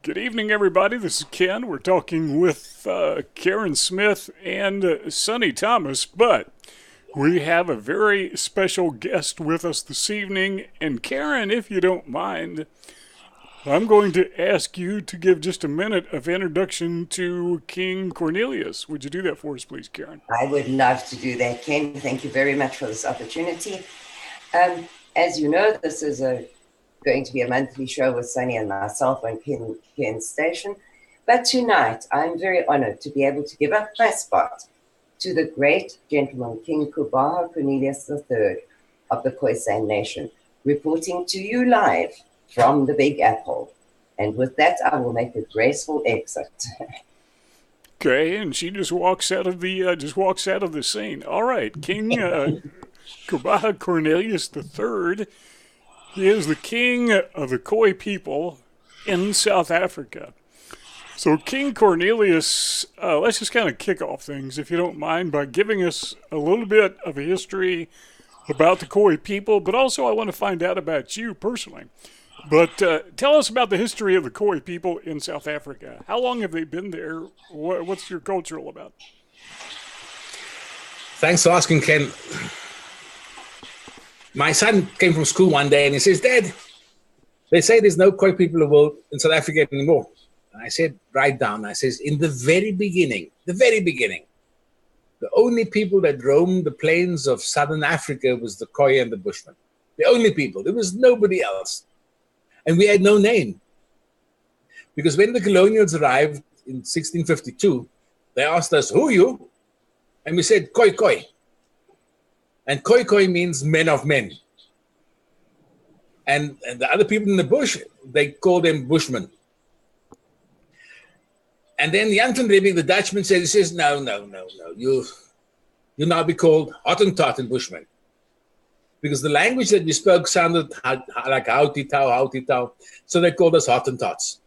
Good evening, everybody. This is Ken. We're talking with Karen Smith and Sonny Thomas, but we have a very special guest with us this evening. And Karen, if you don't mind, I'm going to ask you to give just a minute of introduction to King Cornelius. Would you do that for us, please, Karen? I would love to do that, Ken. Thank you very much for this opportunity. As you know, this is going to be a monthly show with Sonny and myself on Kenn's station. But tonight, I'm very honored to be able to give up my spot to the great gentleman, King Hoebaha Cornelius III of the Khoi Nation, reporting to you live from the Big Apple. And with that, I will make a graceful exit. Okay, and she just walks out of the scene. All right, King Hoebaha Cornelius III. He is the king of the Khoi people in South Africa. So, King Cornelius, let's just kind of kick off things, if you don't mind, by giving us a little bit of a history about the Khoi people, but also I want to find out about you personally. But tell us about the history of the Khoi people in South Africa. How long have they been there? What's your culture all about? Thanks for asking, Ken. My son came from school one day and he says, Dad, they say there's no Khoi people in the world in South Africa anymore. And I said, write down. I says, in the very beginning, the only people that roamed the plains of Southern Africa was the Khoi and the Bushmen. The only people. There was nobody else. And we had no name. Because when the colonials arrived in 1652, they asked us, who are you? And we said, Khoi Khoi. And Khoi Khoi means men of men. And the other people in the bush, they call them Bushmen. And then Jan van Riebeeck, the Dutchman, says, no. You'll now be called Hottentot and Bushmen. Because the language that we spoke sounded like houty tau. So they called us Hottentots.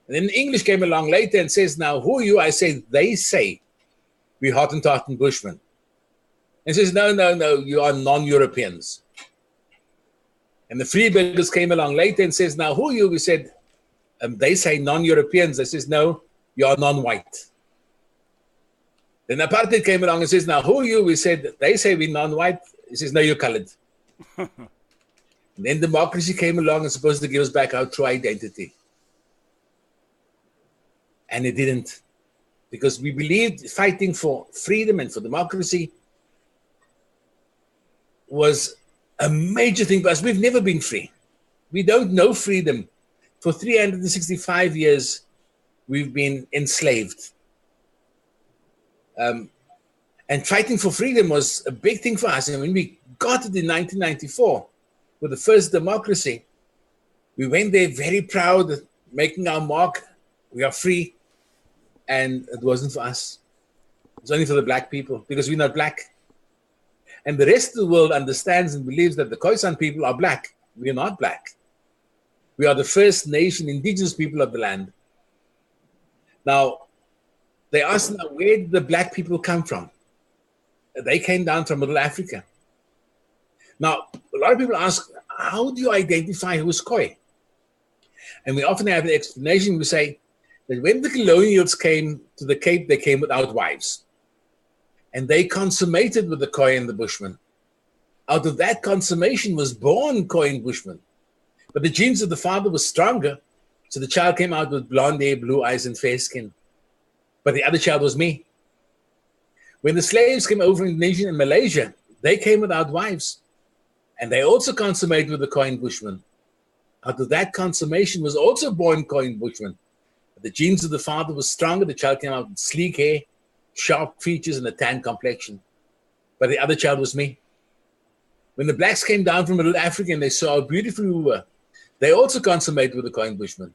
And then English came along later and says, now, who are you? I say, they say we Hottentot and Bushmen. And says, no, you are non-Europeans. And the Freeburgers came along later and says, now, who are you? We said, they say non-Europeans. I says, no, you are non-white. Then apartheid came along and says, now, who are you? We said, they say we're non-white. He says, no, you're colored. And then democracy came along and supposed to give us back our true identity. And it didn't. Because we believed fighting for freedom and for democracy was a major thing for us. We've never been free. We don't know freedom. For 365 years, we've been enslaved. And fighting for freedom was a big thing for us. And when we got it in 1994, with the first democracy, we went there very proud, making our mark. We are free. And it wasn't for us. It's only for the black people, because we're not black. And the rest of the world understands and believes that the Khoisan people are black. We are not black. We are the First Nation, indigenous people of the land. Now, they ask now, where did the black people come from? They came down from Middle Africa. Now, a lot of people ask, how do you identify who is Khoi? And we often have the explanation. We say that when the colonials came to the Cape, they came without wives. And they consummated with the Khoi and the Bushmen. Out of that consummation was born Khoi and Bushmen. But the genes of the father were stronger, so the child came out with blonde hair, blue eyes, and fair skin. But the other child was me. When the slaves came over in Indonesia and Malaysia, they came without wives. And they also consummated with the Khoi and Bushmen. Out of that consummation was also born Khoi and Bushmen. But the genes of the father were stronger, the child came out with sleek hair, sharp features, and a tan complexion. But the other child was me. When the blacks came down from Middle Africa and they saw how beautiful we were, they also consummated with the Khoi and Bushmen.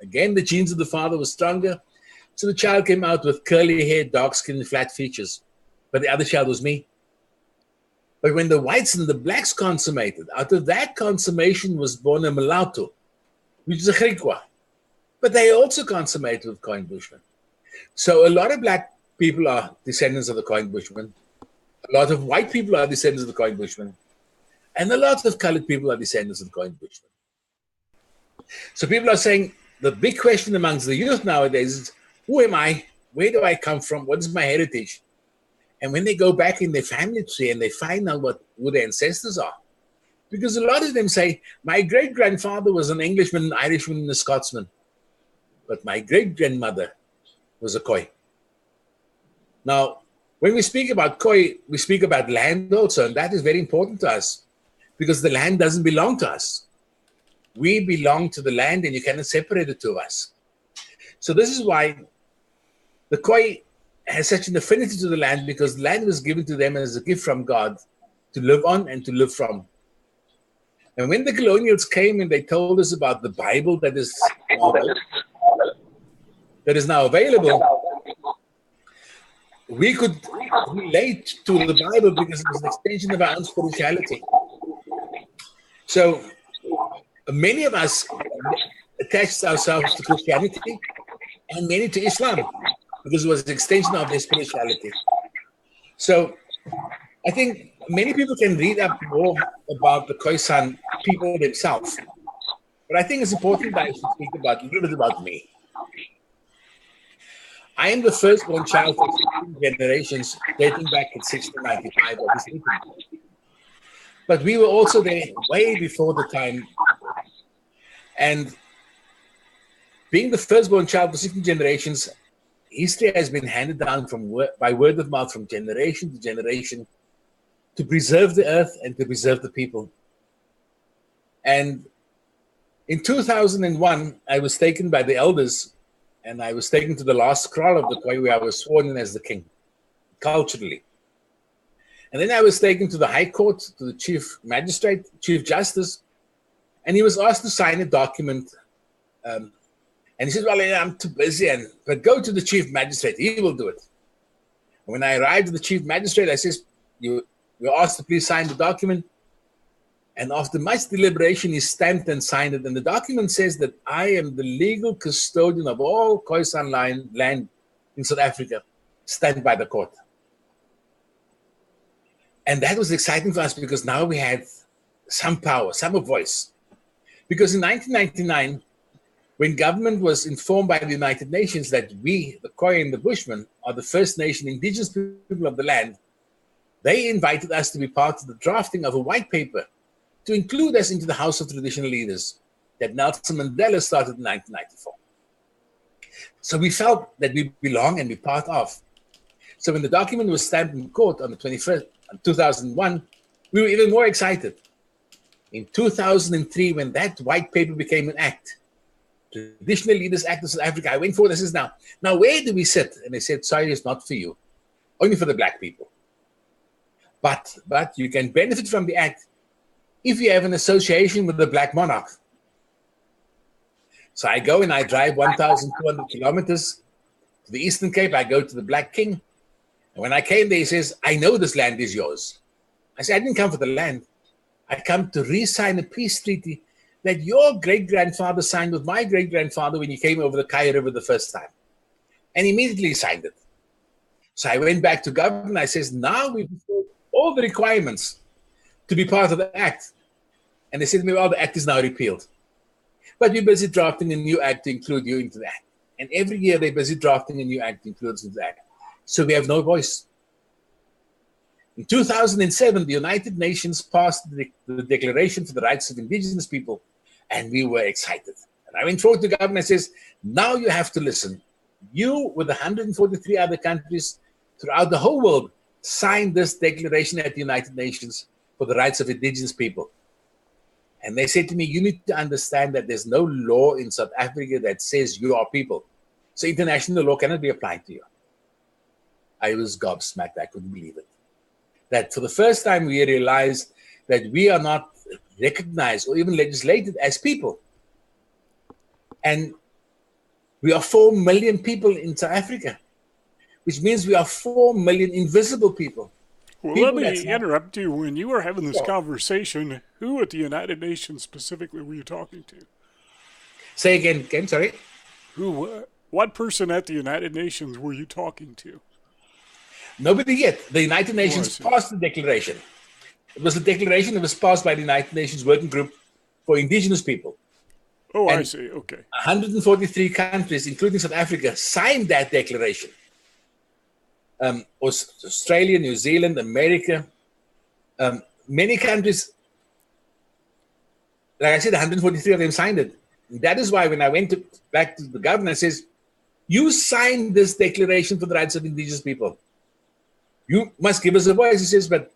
Again, the genes of the father were stronger, so the child came out with curly hair, dark skin, and flat features. But the other child was me. But when the whites and the blacks consummated, out of that consummation was born a mulatto, which is a Griqua. But they also consummated with Khoi and Bushmen. So a lot of black people are descendants of the Khoi and Bushmen. A lot of white people are descendants of the Khoi and Bushmen. And a lot of colored people are descendants of the Khoi and Bushmen. So people are saying, the big question amongst the youth nowadays is, who am I? Where do I come from? What is my heritage? And when they go back in their family tree and they find out who their ancestors are, because a lot of them say, my great-grandfather was an Englishman, an Irishman, and a Scotsman, but my great-grandmother was a Khoi. Now, when we speak about Khoi, we speak about land also, and that is very important to us, because the land doesn't belong to us. We belong to the land, and you cannot separate the two of us. So this is why the Khoi has such an affinity to the land, because the land was given to them as a gift from God to live on and to live from. And when the colonials came and they told us about the Bible that is now available, we could relate to the Bible because it was an extension of our own spirituality. So many of us attached ourselves to Christianity and many to Islam because it was an extension of their spirituality. So I think many people can read up more about the Khoisan people themselves. But I think it's important that I should speak about a little bit about me. I am the firstborn child of 16 generations dating back in 1695, obviously. But we were also there way before the time. And being the firstborn child of 16 generations, history has been handed down by word of mouth from generation to generation to preserve the earth and to preserve the people. And in 2001, I was taken by the elders and I was taken to the last kraal of the Khoi where I was sworn in as the king, culturally. And then I was taken to the High Court, to the Chief Magistrate, Chief Justice, and he was asked to sign a document. And he said, well, I'm too busy, but go to the Chief Magistrate, he will do it. And when I arrived at the Chief Magistrate, I said, you were asked to please sign the document. And after much deliberation, he stamped and signed it. And the document says that I am the legal custodian of all Khoisan land in South Africa, stamped by the court. And that was exciting for us because now we had some power, some voice. Because in 1999, when government was informed by the United Nations that we, the Khoi and the Bushmen, are the First Nation indigenous people of the land, they invited us to be part of the drafting of a white paper to include us into the House of Traditional Leaders that Nelson Mandela started in 1994. So we felt that we belong and be part of. So when the document was stamped in court on the 21st, 2001, we were even more excited. In 2003, when that white paper became an act, Traditional Leaders Act of South Africa, I went forward and says, now where do we sit? And they said, sorry, it's not for you, only for the black people. But you can benefit from the act if you have an association with the black monarch. So I go and I drive 1,200 kilometers to the Eastern Cape. I go to the Black King. And when I came there, he says, I know this land is yours. I said, I didn't come for the land. I come to re-sign a peace treaty that your great-grandfather signed with my great-grandfather when he came over the Khoi River the first time. And immediately signed it. So I went back to government. I says, now we've fulfilled all the requirements to be part of the act. And they said to me, well, the act is now repealed. But we're busy drafting a new act to include you into the act. And every year they're busy drafting a new act to include us into the act. So we have no voice. In 2007, the United Nations passed the Declaration for the Rights of Indigenous People, and we were excited. And I went forward to government and says, now you have to listen. You, with 143 other countries throughout the whole world, signed this declaration at the United Nations for the rights of indigenous people. And they said to me, you need to understand that there's no law in South Africa that says you are people. So international law cannot be applied to you. I was gobsmacked. I couldn't believe it. That for the first time we realized that we are not recognized or even legislated as people. And we are 4 million people in South Africa, which means we are 4 million invisible people. Well, let me interrupt you. When you were having this conversation, who at the United Nations specifically were you talking to? Say again, Ken, sorry? What person at the United Nations were you talking to? Nobody yet. The United Nations passed the declaration. It was a declaration that was passed by the United Nations Working Group for Indigenous People. Oh, I And see. Okay. 143 countries, including South Africa, signed that declaration. Australia, New Zealand, America, many countries, like I said, 143 of them signed it. And that is why when I went back to the governor, I says, you signed this declaration for the rights of indigenous people. You must give us a voice. He says, but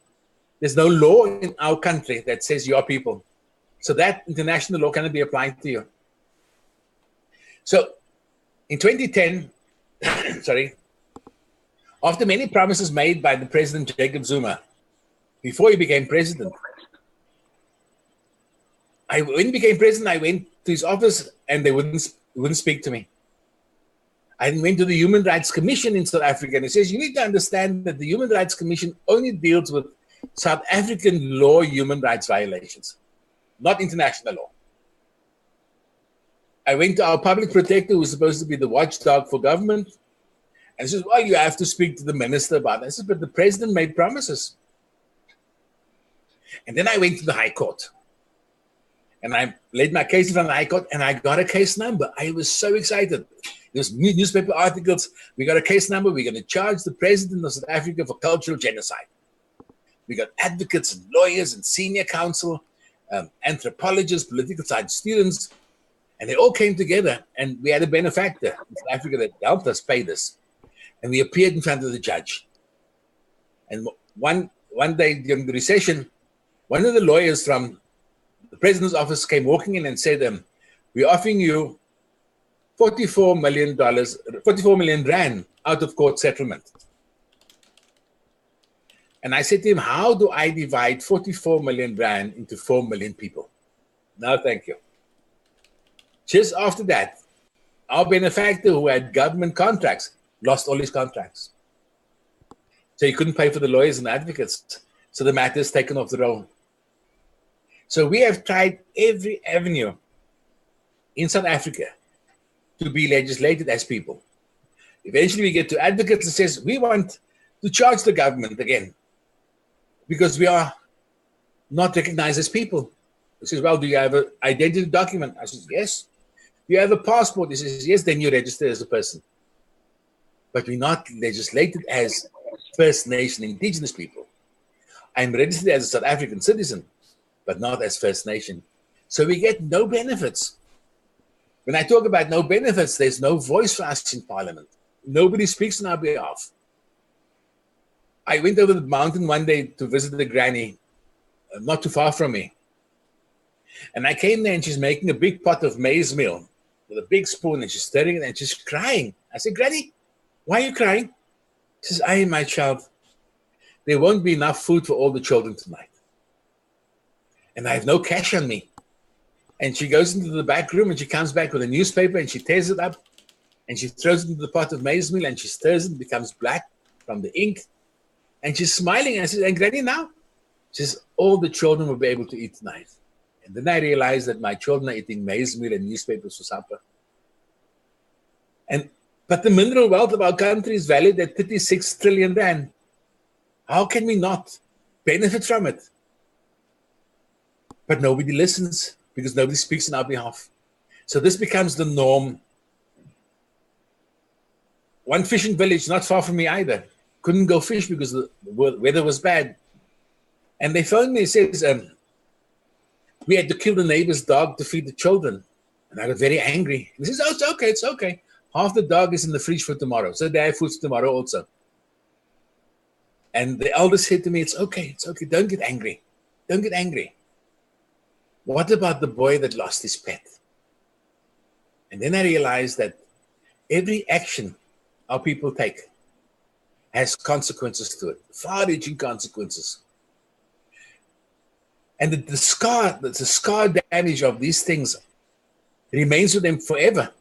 there's no law in our country that says you are people. So that international law cannot be applied to you. So in 2010, sorry, after many promises made by the President Jacob Zuma, before he became president, when he became president, I went to his office and they wouldn't speak to me. I went to the Human Rights Commission in South Africa and he says, you need to understand that the Human Rights Commission only deals with South African law human rights violations, not international law. I went to our public protector, who's supposed to be the watchdog for government, and he says, well, you have to speak to the minister about it. I said, but the president made promises. And then I went to the High Court. And I laid my case in front of the High Court, and I got a case number. I was so excited. There was newspaper articles. We got a case number. We're going to charge the president of South Africa for cultural genocide. We got advocates and lawyers and senior counsel, anthropologists, political science students, and they all came together. And we had a benefactor in South Africa that helped us pay this. And we appeared in front of the judge. And one day during the recession, one of the lawyers from the president's office came walking in and said, we're offering you $44 million rand out of court settlement. And I said to him, how do I divide 44 million rand into 4 million people? No, thank you. Just after that, our benefactor who had government contracts lost all his contracts. So he couldn't pay for the lawyers and advocates. So the matter is taken off the roll. So we have tried every avenue in South Africa to be legislated as people. Eventually we get to advocates and says, we want to charge the government again because we are not recognized as people. He says, well, do you have an identity document? I says, yes. Do you have a passport? He says, yes, then you register as a person. But we're not legislated as First Nation indigenous people. I'm registered as a South African citizen, but not as First Nation. So we get no benefits. When I talk about no benefits, there's no voice for us in Parliament. Nobody speaks on our behalf. I went over the mountain one day to visit a granny, not too far from me. And I came there and she's making a big pot of maize meal with a big spoon and she's stirring it and she's crying. I said, Granny, why are you crying? She says, my child, there won't be enough food for all the children tonight. And I have no cash on me. And she goes into the back room and she comes back with a newspaper and she tears it up and she throws it into the pot of maize meal and she stirs it, becomes black from the ink. And she's smiling. I said, and Granny now? She says, all the children will be able to eat tonight. And then I realized that my children are eating maize meal and newspapers for supper. But the mineral wealth of our country is valued at 36 trillion rand. How can we not benefit from it? But nobody listens because nobody speaks on our behalf. So this becomes the norm. One fishing village not far from me either couldn't go fish because the weather was bad. And they phoned me and says, we had to kill the neighbor's dog to feed the children. And I got very angry. And he says, oh, it's okay, it's okay. Half the dog is in the fridge for tomorrow. So they have food tomorrow also. And the elder said to me, it's okay, don't get angry. Don't get angry. What about the boy that lost his pet? And then I realized that every action our people take has consequences to it, far-reaching consequences. And the scar damage of these things remains with them forever.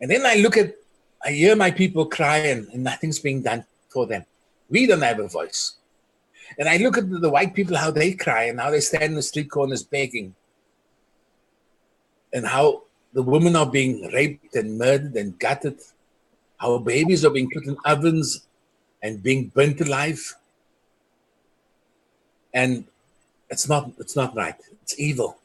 And then I hear my people cry and nothing's being done for them. We don't have a voice. And I look at the white people, how they cry and how they stand in the street corners begging. And how the women are being raped and murdered and gutted. How babies are being put in ovens and being burnt alive. And it's not right. It's evil.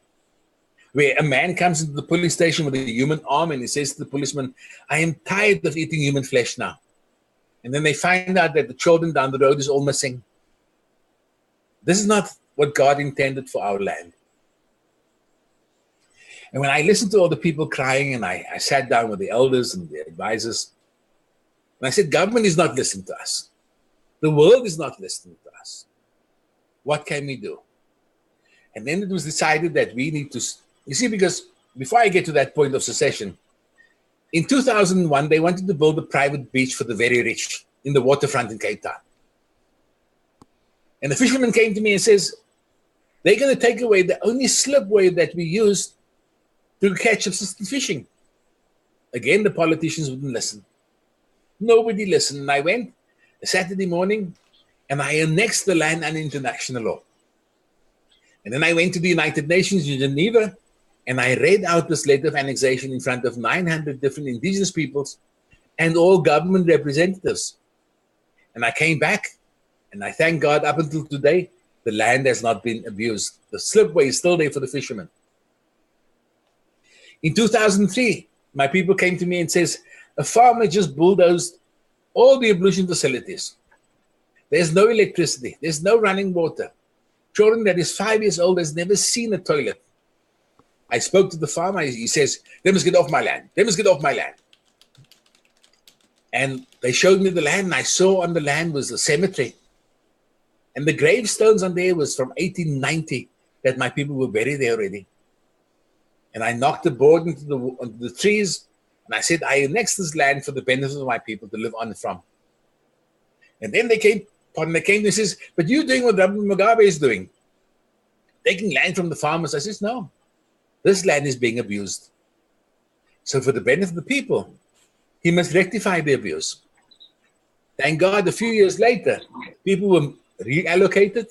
where a man comes into the police station with a human arm and he says to the policeman, I am tired of eating human flesh now. And then they find out that the children down the road is all missing. This is not what God intended for our land. And when I listened to all the people crying, and I sat down with the elders and the advisors, and I said, government is not listening to us. The world is not listening to us. What can we do? And then it was decided that we need to, you see, because before I get to that point of secession, in 2001, they wanted to build a private beach for the very rich in the waterfront in Cape Town. And the fisherman came to me and says, they're going to take away the only slipway that we use to catch subsistence fishing. Again, the politicians wouldn't listen. Nobody listened. And I went a Saturday morning and I annexed the land under international law. And then I went to the United Nations in Geneva and I read out this letter of annexation in front of 900 different indigenous peoples and all government representatives. And I came back and I thank God up until today, the land has not been abused. The slipway is still there for the fishermen. In 2003, my people came to me and says, a farmer just bulldozed all the ablution facilities. There's no electricity. There's no running water. Children that is 5 years old has never seen a toilet. I spoke to the farmer. He says, they must get off my land. They must get off my land. And they showed me the land, and I saw on the land was a cemetery. And the gravestones on there was from 1890 that my people were buried there already. And I knocked the board into the trees, and I said, I annex this land for the benefit of my people to live on from. And then they came and says, but you're doing what Rabbi Mugabe is doing, taking land from the farmers. I says, no, this land is being abused. So for the benefit of the people, he must rectify the abuse. Thank God, a few years later, people were reallocated.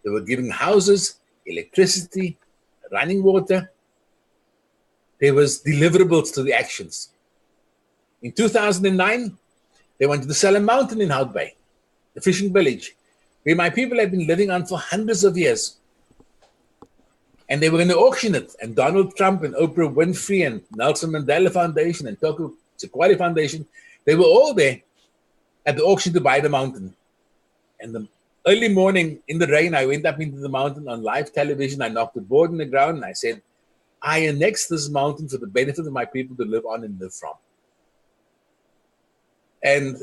They were given houses, electricity, running water. There was deliverables to the actions. In 2009, they wanted to sell a mountain in Hout Bay, the fishing village, where my people had been living on for hundreds of years. And they were going to auction it. And Donald Trump and Oprah Winfrey and Nelson Mandela Foundation and Toko Sequoia Foundation, they were all there at the auction to buy the mountain. And the early morning in the rain, I went up into the mountain on live television. I knocked the board in the ground and I said, I annex this mountain for the benefit of my people to live on and live from. And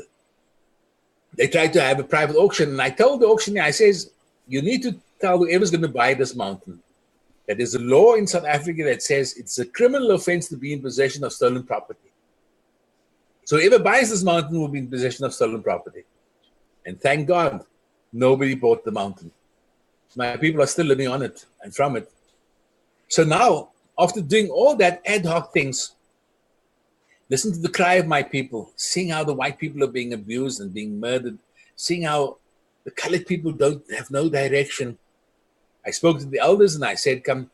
they tried to have a private auction. And I told the auctioneer, I says, you need to tell whoever's going to buy this mountain that there's a law in South Africa that says it's a criminal offense to be in possession of stolen property. So whoever buys this mountain will be in possession of stolen property. And thank God, nobody bought the mountain. My people are still living on it and from it. So now, after doing all that ad hoc things, listen to the cry of my people, seeing how the white people are being abused and being murdered, seeing how the colored people don't have no direction. I spoke to the elders and I said, come,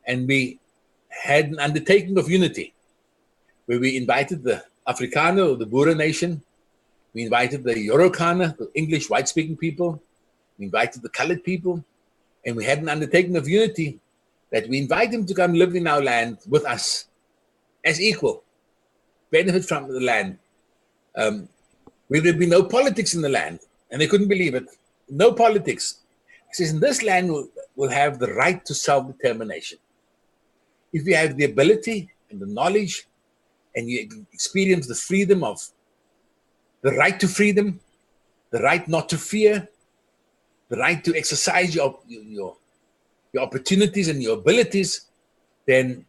and we had an undertaking of unity where we invited the Afrikaner or the Boer nation, we invited the Yorokaner, the English white-speaking people, we invited the colored people, and we had an undertaking of unity that we invite them to come live in our land with us as equal, benefit from the land. Where there'd be no politics in the land, and they couldn't believe it. No politics. He says, in this land will have the right to self-determination. If you have the ability and the knowledge, and you experience the freedom of the right to freedom, the right not to fear, the right to exercise your opportunities and your abilities, then,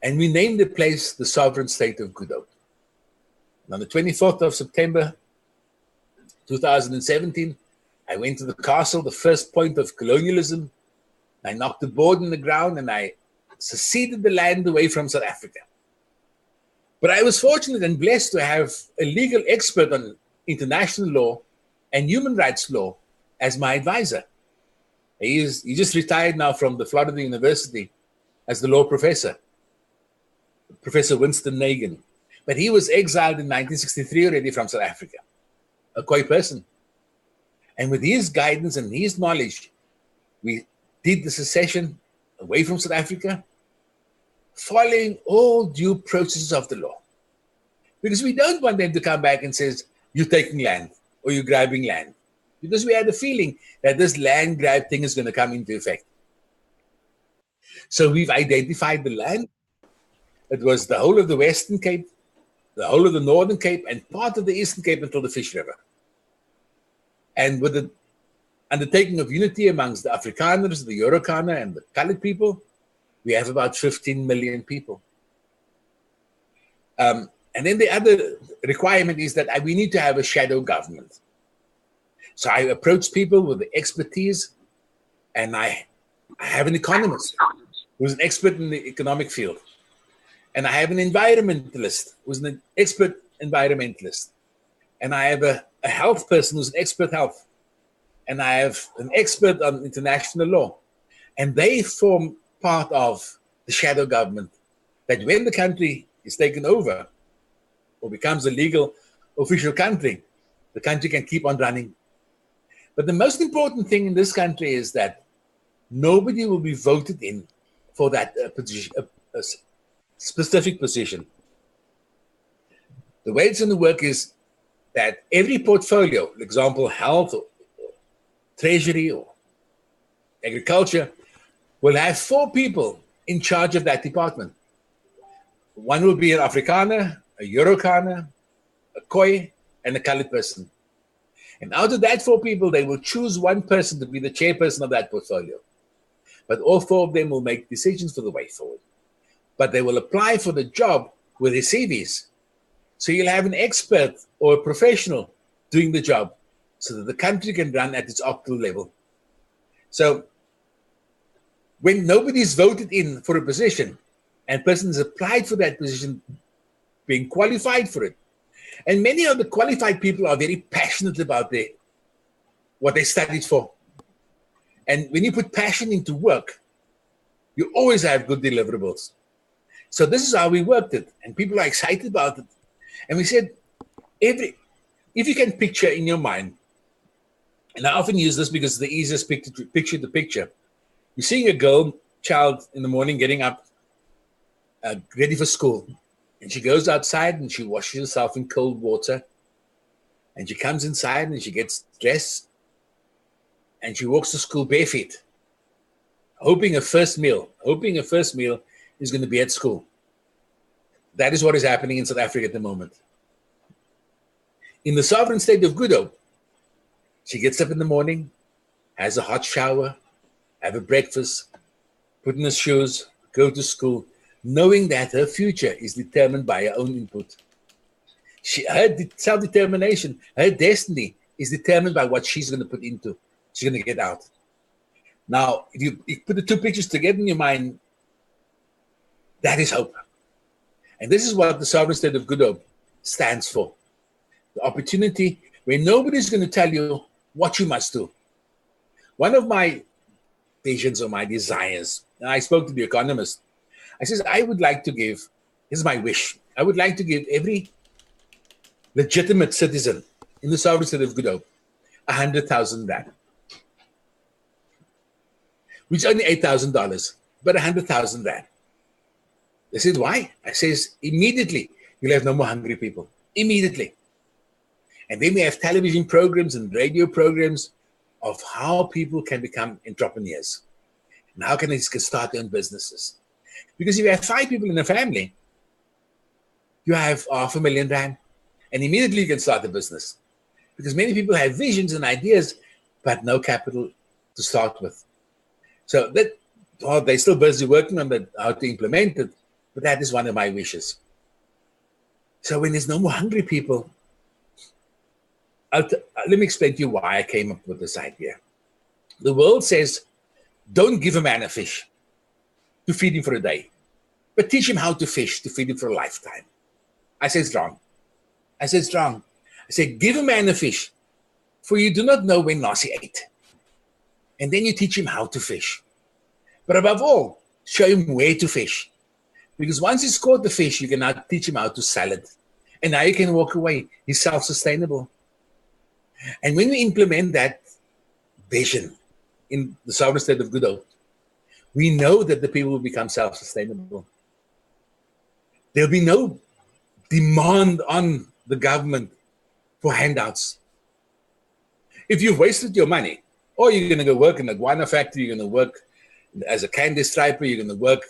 and we named the place the Sovereign State of Good Hope. And on the 24th of September, 2017, I went to the castle, the first point of colonialism. I knocked the board in the ground and I seceded the land away from South Africa. But I was fortunate and blessed to have a legal expert on international law and human rights law as my advisor. He just retired now from the Florida University as the law professor, Professor Winston Nagin. But he was exiled in 1963 already from South Africa, a Khoi person. And with his guidance and his knowledge, we did the secession away from South Africa. following all due processes of the law. Because we don't want them to come back and says, you're taking land or you're grabbing land. Because we had the feeling that this land grab thing is going to come into effect. So we've identified the land. It was the whole of the Western Cape, the whole of the Northern Cape, and part of the Eastern Cape until the Fish River. And with the undertaking of unity amongst the Afrikaners, the Eurokaner, and the colored people, we have about 15 million people. And then the other requirement is that we need to have a shadow government. So I approach people with the expertise, and I have an economist who's an expert in the economic field. And I have an environmentalist who's an expert environmentalist. And I have a health person who's an expert health. And I have an expert on international law. And they form part of the shadow government, that when the country is taken over or becomes a legal official country, the country can keep on running. But the most important thing in this country is that nobody will be voted in for that position, a specific position. The way it's going to work is that every portfolio, for example, health or treasury or agriculture, will have 4 people in charge of that department. One will be an Afrikaner, a Eurokaner, a Khoi, and a colored person. And out of that 4 people, they will choose one person to be the chairperson of that portfolio. But all 4 of them will make decisions for the way forward. But they will apply for the job with their CVs. So you'll have an expert or a professional doing the job so that the country can run at its optimal level. So when nobody's voted in for a position and persons applied for that position, being qualified for it, and many of the qualified people are very passionate about what they studied for. And when you put passion into work, you always have good deliverables. So this is how we worked it, and people are excited about it. And we said, if you can picture in your mind, and I often use this because it's the easiest picture to picture. You're seeing a child in the morning getting up, ready for school. And she goes outside and she washes herself in cold water. And she comes inside and she gets dressed. And she walks to school barefoot, hoping a first meal is going to be at school. That is what is happening in South Africa at the moment. In the sovereign state of Good Hope, she gets up in the morning, has a hot shower, have a breakfast, put in her shoes, go to school, knowing that her future is determined by her own input. Her self-determination, her destiny is determined by what she's going to put into. She's going to get out. Now, if you put the 2 pictures together in your mind, that is hope. And this is what the sovereign state of Good Hope stands for. The opportunity where nobody's going to tell you what you must do. One of my visions or my desires, and I spoke to the economist, I says, I would like to give, this is my wish, I would like to give every legitimate citizen in the sovereign state of Good Hope 100,000 rand. Which is only $8,000, but 100,000 rand. They said, why? I says, immediately, you'll have no more hungry people. Immediately. And then we have television programs and radio programs of how people can become entrepreneurs. And how can they start their own businesses. Because if you have 5 people in a family, you have 500,000 rand. And immediately you can start a business. Because many people have visions and ideas, but no capital to start with. So they're still busy working on how to implement it, but that is one of my wishes. So when there's no more hungry people, let me explain to you why I came up with this idea. The world says, don't give a man a fish to feed him for a day, but teach him how to fish to feed him for a lifetime. I say it's wrong. I say, give a man a fish, for you do not know when last he ate. And then you teach him how to fish. But above all, show him where to fish. Because once he's caught the fish, you can now teach him how to sell it. And now you can walk away. He's self-sustainable. And when we implement that vision in the sovereign state of Good Hope, we know that the people will become self-sustainable. There'll be no demand on the government for handouts. If you've wasted your money, or you're going to go work in a guana factory, you're going to work as a candy striper, you're going to work,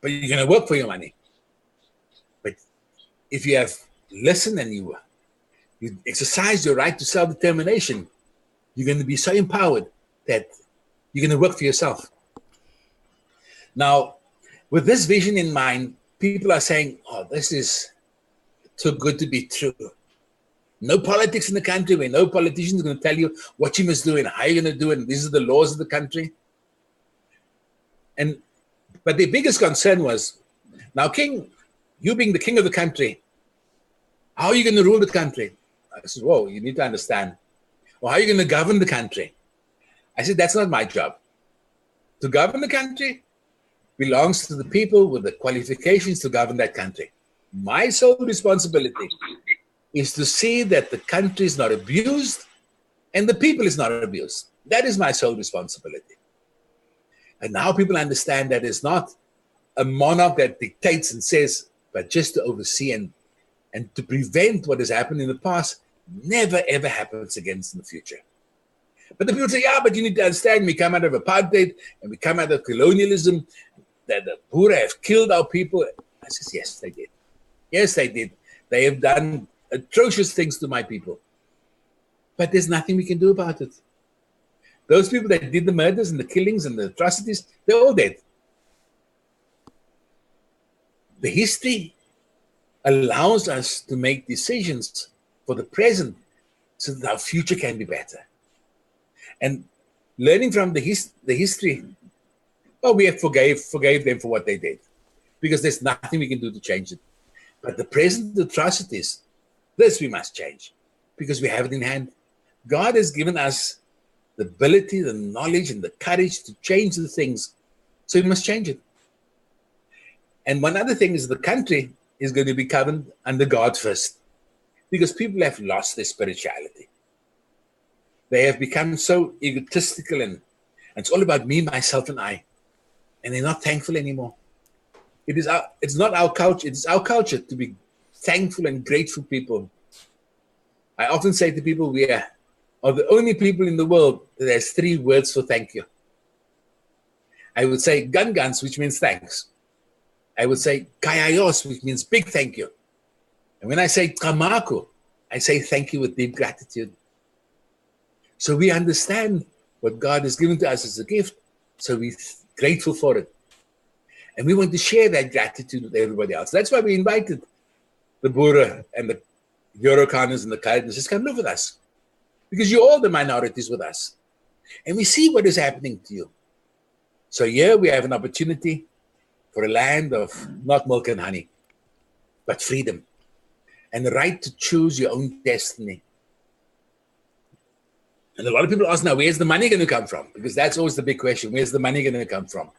but you're going to work for your money. But if you have listened and you exercise your right to self-determination, you're going to be so empowered that you're going to work for yourself. Now, with this vision in mind, people are saying, oh, this is too good to be true. No politics in the country where no politician is going to tell you what you must do and how you're going to do it, and these are the laws of the country. But the biggest concern was, now, King, you being the king of the country, how are you going to rule the country? I said, whoa, you need to understand. Well, how are you going to govern the country? I said, that's not my job. To govern the country belongs to the people with the qualifications to govern that country. My sole responsibility is to see that the country is not abused and the people is not abused. That is my sole responsibility. And now people understand that it's not a monarch that dictates and says, but just to oversee and to prevent what has happened in the past never ever happens again in the future. But the people say, yeah, but you need to understand, we come out of apartheid and we come out of colonialism, that the Boer have killed our people. I says, yes, they did. Yes, they did. They have done atrocious things to my people. But there's nothing we can do about it. Those people that did the murders and the killings and the atrocities, they're all dead. The history allows us to make decisions for the present so that our future can be better. And learning from the history, well, we have forgave them for what they did, because there's nothing we can do to change it. But the present atrocities, this we must change, because we have it in hand. God has given us the ability, the knowledge, and the courage to change the things, so we must change it. And one other thing is the country is going to be governed under God first, because people have lost their spirituality. They have become so egotistical and it's all about me, myself, and I. And they're not thankful anymore. It's not our culture. It's our culture to be thankful and grateful people. I often say to people, we are the only people in the world that has 3 words for thank you. I would say gangans, which means thanks. I would say kayayos, which means big thank you. And when I say kamaku, I say thank you with deep gratitude. So we understand what God has given to us as a gift, so we're grateful for it. And we want to share that gratitude with everybody else. That's why we invited the Boer and the Eurokaners and the Karin to come live with us, because you're all the minorities with us. And we see what is happening to you. So here we have an opportunity for a land of not milk and honey, but freedom and the right to choose your own destiny. And a lot of people ask now, where's the money going to come from? Because that's always the big question. Where's the money going to come from?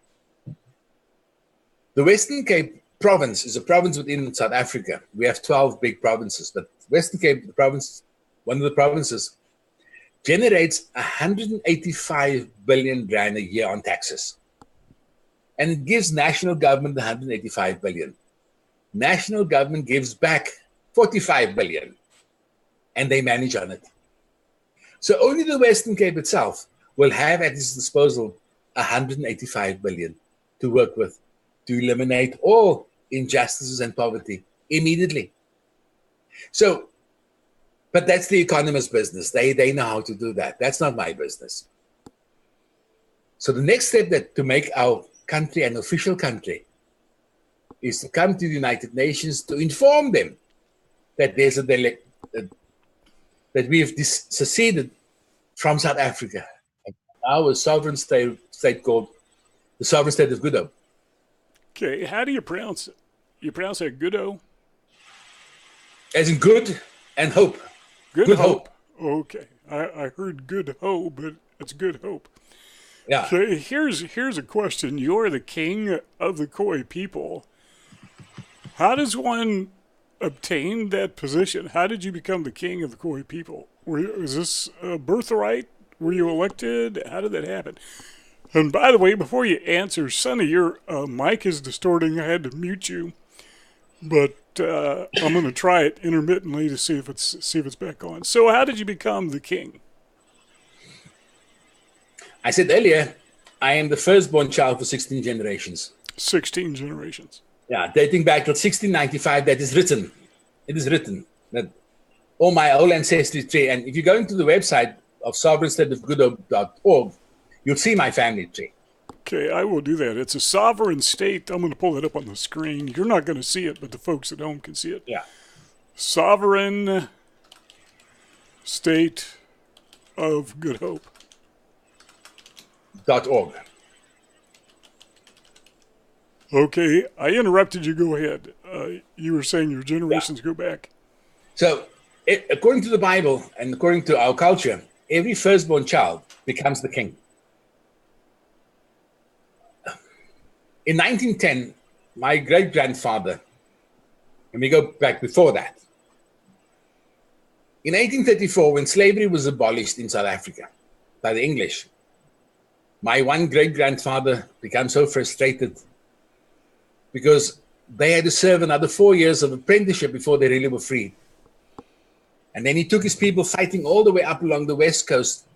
The Western Cape province is a province within South Africa. We have 12 big provinces, but Western Cape, the province, one of the provinces, generates 185 billion rand a year on taxes. And it gives national government 185 billion. National government gives back 45 billion, and they manage on it. So only the Western Cape itself will have at its disposal 185 billion to work with, to eliminate all injustices and poverty immediately. So, but that's the economist's business. They know how to do that. That's not my business. So the next step to make our country an official country is to come to the United Nations to inform them that there's that we have seceded from South Africa. And now a sovereign state called the sovereign state of Good Hope. Okay, how do you pronounce it? You pronounce it Good-o? As in good and hope. Good hope. Okay, I heard good hope, but it's Good Hope. Yeah. Okay, here's a question. You're the king of the Khoi people. How does one obtain that position? How did you become the king of the Khoi people? Was this a birthright? Were you elected? How did that happen? And by the way, before you answer, Sonny, your mic is distorting. I had to mute you. but I'm going to try it intermittently to see if it's back on. So, how did you become the king? I said earlier, I am the firstborn child for 16 generations. 16 generations. Yeah, dating back to 1695, that is written. It is written that all my whole ancestry tree, and if you go into the website of sovereignstateofgoodhope.org, you'll see my family tree. Okay, I will do that. It's a sovereign state. I'm going to pull it up on the screen. You're not going to see it, but the folks at home can see it. Yeah. Sovereign state of Good Hope. .org. Okay, I interrupted you. Go ahead. You were saying your generations go back. So, according to the Bible and according to our culture, every firstborn child becomes the king. In 1910, my great-grandfather, and we go back before that, in 1834, when slavery was abolished in South Africa by the English, my one great-grandfather became so frustrated because they had to serve another 4 years of apprenticeship before they really were free. And then he took his people fighting all the way up along the west coast,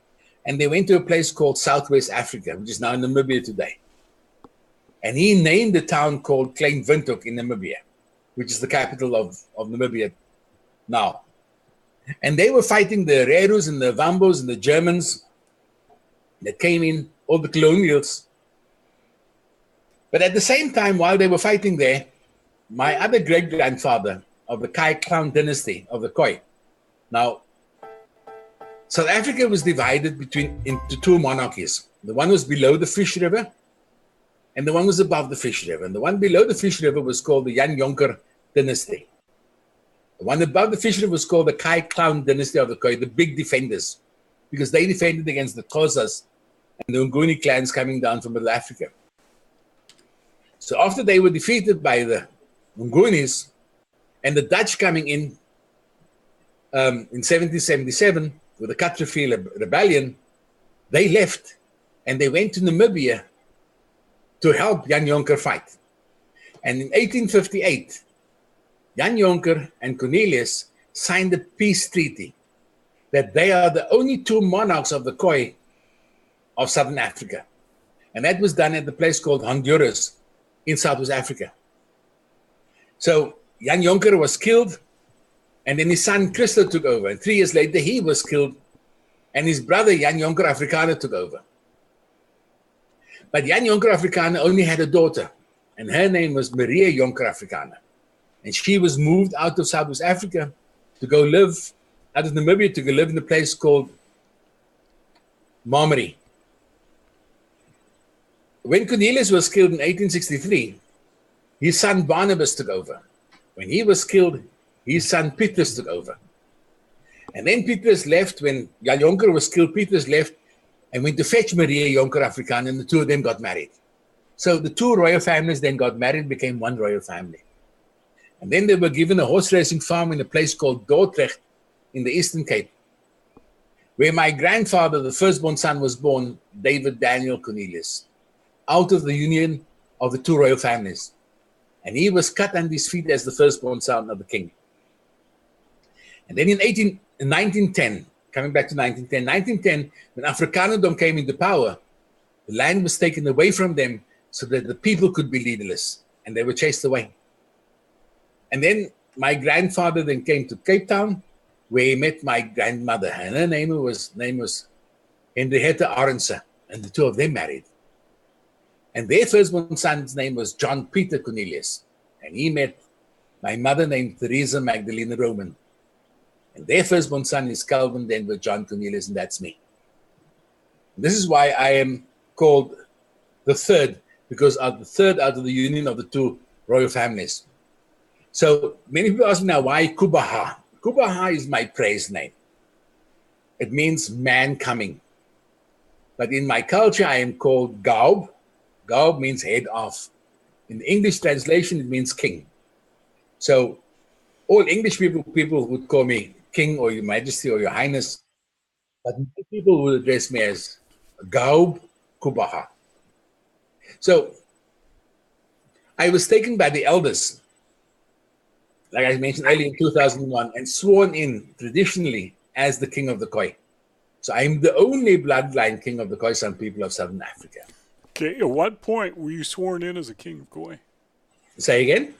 and they went to a place called Southwest Africa, which is now in Namibia today. And he named the town called Klein Windhoek in Namibia, which is the capital of Namibia now. And they were fighting the Rerus and the Wambos and the Germans that came in, all the colonials. But at the same time, while they were fighting there, my other great-grandfather of the Khoi clan dynasty of the Khoi. Now, South Africa was divided into two monarchies. The one was below the Fish River, and the one was above the Fish River. And the one below the Fish River was called the Jan Jonker dynasty. The one above the Fish River was called the Khoi clan dynasty of the Khoi, the big defenders, because they defended against the Xhosas and the Nguni clans coming down from Middle Africa. So after they were defeated by the Ngunis and the Dutch coming in 1777 with the Katrefiel Rebellion, they left and they went to Namibia to help Jan Jonker fight. And in 1858, Jan Jonker and Cornelius signed a peace treaty that they are the only two monarchs of the Khoi of Southern Africa. And that was done at the place called Honduras in Southwest Africa. So Jan Jonker was killed, and then his son Christo took over. And 3 years later, he was killed, and his brother Jan Jonker Afrikaner took over. But Jan Jonker Afrikaner only had a daughter, and her name was Maria Jonker Afrikaner. And she was moved out of Southwest Africa to go live, out of Namibia, to go live in a place called Marmarie. When Cornelius was killed in 1863, his son Barnabas took over. When he was killed, his son Petrus took over. And then Petrus left. When Jan Jonker was killed, Petrus left and went to fetch Maria Jonker Afrikaner, and the two of them got married. So the two royal families then got married, became one royal family. And then they were given a horse racing farm in a place called Dordrecht in the Eastern Cape, where my grandfather, the firstborn son, was born, David Daniel Cornelius, out of the union of the two royal families. And he was cut under his feet as the firstborn son of the king. And then in 1910, coming back to 1910, when Afrikanerdom came into power, the land was taken away from them so that the people could be leaderless, and they were chased away. And then my grandfather then came to Cape Town, where he met my grandmother, and her name was Henrietta Arendse, and the two of them married. And their firstborn son's name was John Peter Cornelius, and he met my mother named Teresa Magdalena Roman. And their firstborn son is Calvin, then with John Cornelius, and that's me. And this is why I am called the third, because I'm the third out of the union of the two royal families. So many people ask me now, why Hoebaha? Hoebaha is my praise name. It means man coming. But in my culture, I am called Gaub. Gaub means head of. In the English translation, it means king. So all English people would call me king or your majesty or your highness. But people would address me as Gaub Hoebaha. So I was taken by the elders like I mentioned earlier, in 2001, and sworn in traditionally as the king of the Khoi. So I'm the only bloodline king of the Khoisan people of Southern Africa. Okay, at what point were you sworn in as a king of Khoi? Say again?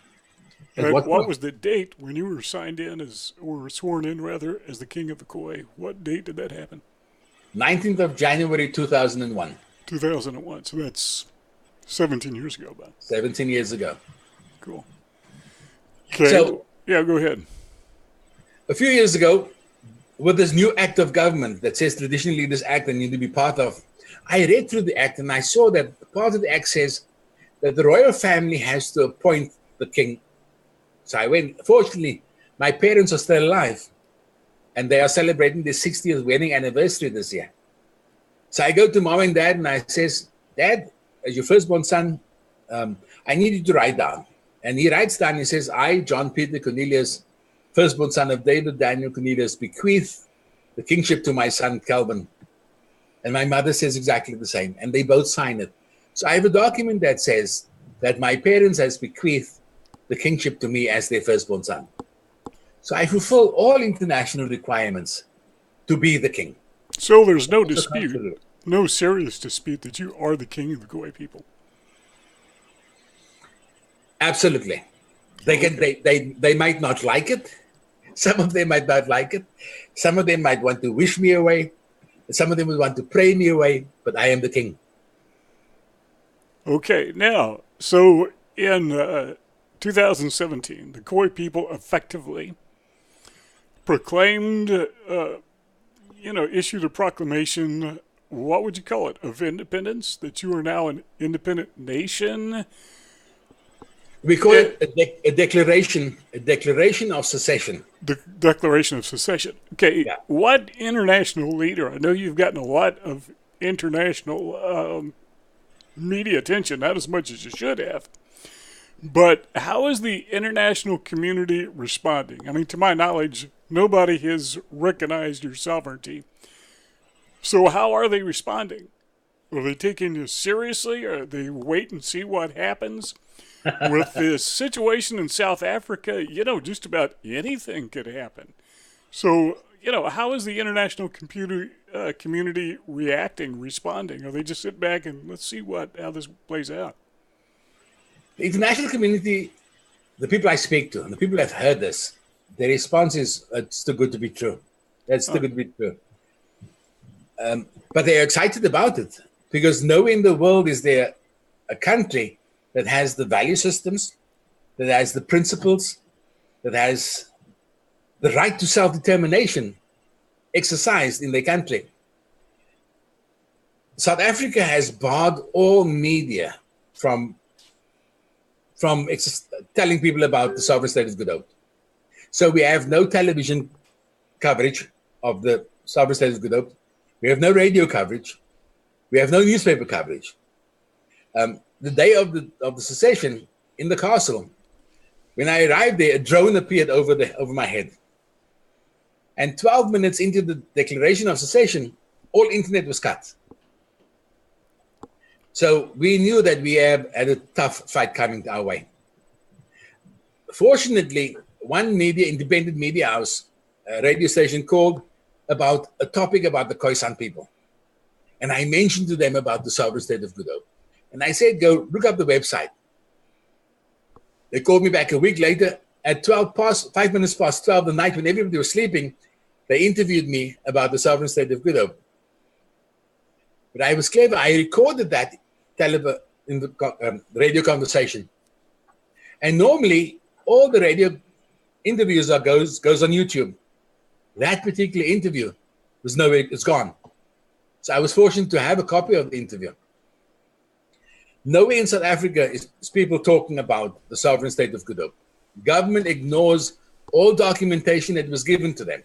What was the date when you were signed in as, or sworn in rather, as the king of the Khoi? What date did that happen? 19th of January 2001. 2001. So that's 17 years ago, about. 17 years ago. Cool. Okay. So, yeah, go ahead. a few years ago, with this new act of government that says traditional leaders act and need to be part of, I read through the act and I saw that part of the act says that the royal family has to appoint the king. So I went. Fortunately, my parents are still alive and they are celebrating their 60th wedding anniversary this year. So I go to mom and dad and I says, Dad, as your firstborn son, I need you to write down. And he writes down, he says, I, John Peter Cornelius, firstborn son of David Daniel Cornelius, bequeath the kingship to my son Calvin. And my mother says exactly the same. And they both sign it. So I have a document that says that my parents has bequeathed the kingship to me as their firstborn son. So I fulfill all international requirements to be the king. So there's no dispute, no serious dispute that you are the king of the Khoi people. Absolutely. They might not like it. Some of them might not like it. Some of them might want to wish me away. Some of them would want to pray me away, but I am the king. Okay, now, so in 2017, the Khoi people effectively proclaimed, issued a proclamation, what would you call it, of independence, that you are now an independent nation? We call it a declaration of secession. The Declaration of Secession. Okay, yeah. What international leader, I know you've gotten a lot of international media attention, not as much as you should have, but how is the international community responding? I mean, to my knowledge, nobody has recognized your sovereignty. So how are they responding? Are they taking you seriously? Or are they wait and see what happens? With this situation in South Africa, just about anything could happen. So, how is the international community reacting, responding? Are they just sit back and let's see how this plays out? The international community, the people I speak to, and the people I've heard this, their response is, it's too good to be true. That's too good to be true. But they're excited about it because nowhere in the world is there a country that has the value systems, that has the principles, that has the right to self-determination exercised in their country. South Africa has barred all media from telling people about the sovereign state of Good Hope. So we have no television coverage of the sovereign state of Good Hope. We have no radio coverage. We have no newspaper coverage. The day of the secession in the castle, when I arrived there, a drone appeared over my head. And 12 minutes into the declaration of secession, all internet was cut. So we knew that we had a tough fight coming our way. Fortunately, one independent media house, radio station called about a topic about the Khoisan people. And I mentioned to them about the sovereign state of Good Hope. And I said, go look up the website. They called me back a week later at 5 minutes past 12 the night when everybody was sleeping. They interviewed me about the sovereign state of Good Hope. But I was clever. I recorded that in the radio conversation. And normally, all the radio interviews goes on YouTube. That particular interview was nowhere, it's gone. So I was fortunate to have a copy of the interview. Nowhere in South Africa is people talking about the sovereign state of Good Hope. Government ignores all documentation that was given to them.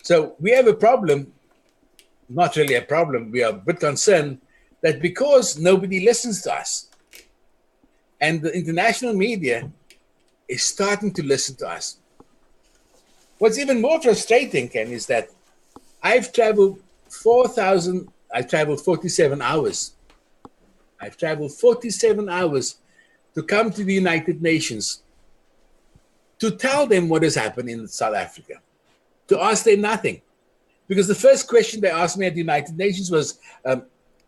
So we have a problem, not really a problem, we are a bit concerned that because nobody listens to us, and the international media is starting to listen to us. What's even more frustrating, Ken, is that I've traveled 47 hours. I've traveled 47 hours to come to the United Nations to tell them what has happened in South Africa, to ask them nothing. Because the first question they asked me at the United Nations was,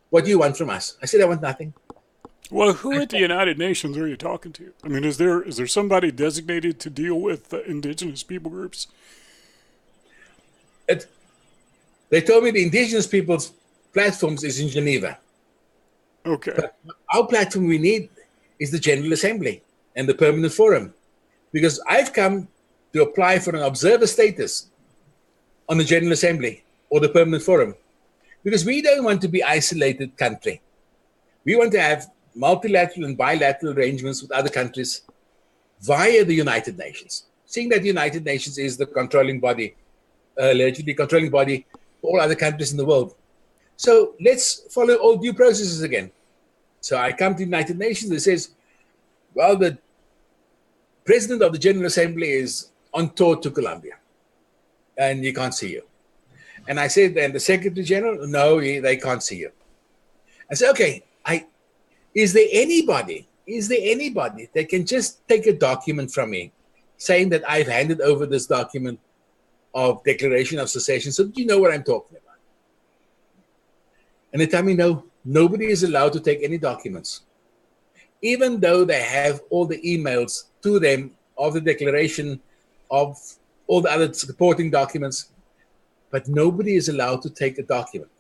what do you want from us? I said, I want nothing. Well, who at the United Nations are you talking to? I mean, is there somebody designated to deal with indigenous people groups? They told me the indigenous people's platforms is in Geneva. Okay. But our platform we need is the General Assembly and the Permanent Forum. Because I've come to apply for an observer status on the General Assembly or the Permanent Forum. Because we don't want to be isolated country. We want to have multilateral and bilateral arrangements with other countries via the United Nations. Seeing that the United Nations is the controlling body, allegedly controlling body for all other countries in the world. So let's follow all due processes again. So I come to the United Nations and it says, well, the President of the General Assembly is on tour to Colombia and he can't see you. And I said, and the Secretary General, no, they can't see you. I said, okay, is there anybody that can just take a document from me saying that I've handed over this document of Declaration of Secession so that you know what I'm talking about? And they tell me, no, nobody is allowed to take any documents. Even though they have all the emails to them of the declaration, of all the other supporting documents, but nobody is allowed to take a document.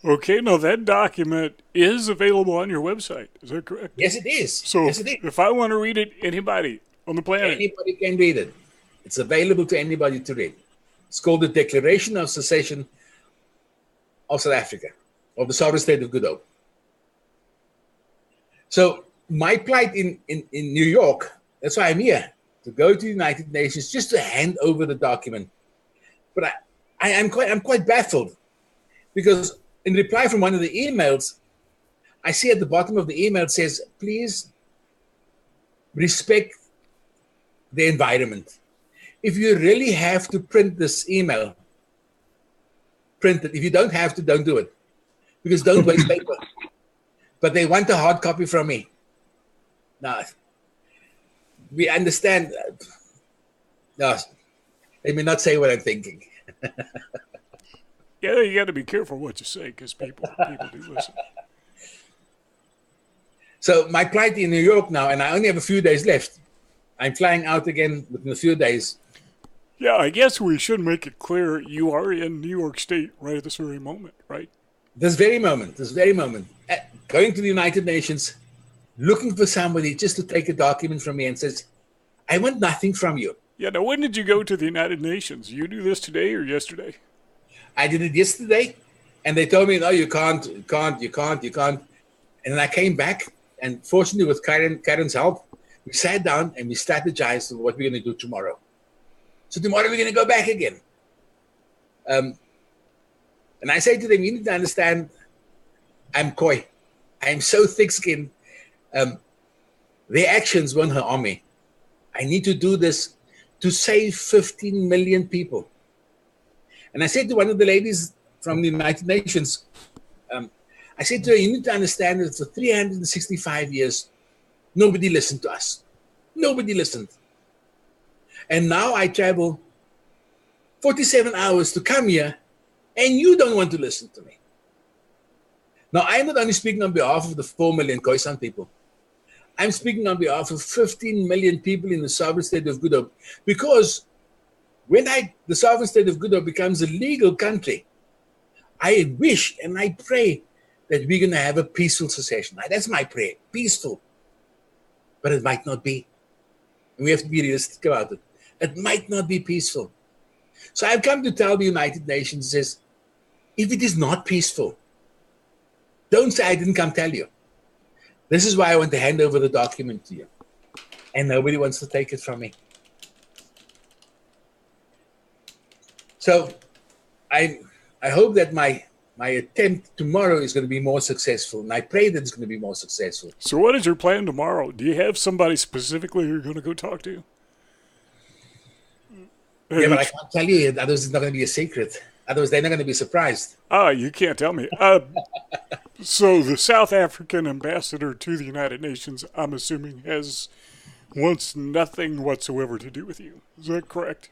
Okay, now that document is available on your website. Is that correct? Yes, it is. So yes, it is. If I want to read it, anybody on the planet? Anybody can read it. It's available to anybody to read. It's called the Declaration of Secession of South Africa, of the sovereign state of Good Hope. So my plight in New York, that's why I'm here, to go to the United Nations just to hand over the document. But I'm quite baffled because in reply from one of the emails, I see at the bottom of the email it says, please respect the environment. If you really have to print this email, print it. If you don't have to, don't do it. Because don't waste paper. But they want a hard copy from me. Now, we understand. No, let me not say what I'm thinking. Yeah, you got to be careful what you say because people do listen. So my flight in New York now, and I only have a few days left. I'm flying out again within a few days. Yeah, I guess we should make it clear you are in New York State right at this very moment, right? This very moment, going to the United Nations, looking for somebody just to take a document from me and says, I want nothing from you. Yeah, now when did you go to the United Nations? You do this today or yesterday? I did it yesterday, and they told me, no, you can't. And then I came back, and fortunately with Karin's help, we sat down and we strategized what we're going to do tomorrow. So tomorrow we're going to go back again. And I say to them, you need to understand, I'm Khoi. I'm so thick-skinned. Their actions won't harm me. I need to do this to save 15 million people. And I said to one of the ladies from the United Nations, I said to her, you need to understand that for 365 years, nobody listened to us. Nobody listened. And now I travel 47 hours to come here, and you don't want to listen to me. Now, I'm not only speaking on behalf of the 4 million Khoisan people. I'm speaking on behalf of 15 million people in the sovereign state of Good Hope. Because when the sovereign state of Good Hope becomes a legal country, I wish and I pray that we're going to have a peaceful secession. That's my prayer, peaceful. But it might not be. And we have to be realistic about it. It might not be peaceful. So I've come to tell the United Nations, says, if it is not peaceful, don't say I didn't come tell you. This is why I want to hand over the document to you. And nobody wants to take it from me. So I hope that my attempt tomorrow is going to be more successful. And I pray that it's going to be more successful. So what is your plan tomorrow? Do you have somebody specifically you're going to go talk to? Yeah, but I can't tell you yet. Otherwise, it's not going to be a secret. Otherwise, they're not going to be surprised. You can't tell me. So the South African ambassador to the United Nations, I'm assuming, has wants nothing whatsoever to do with you. Is that correct?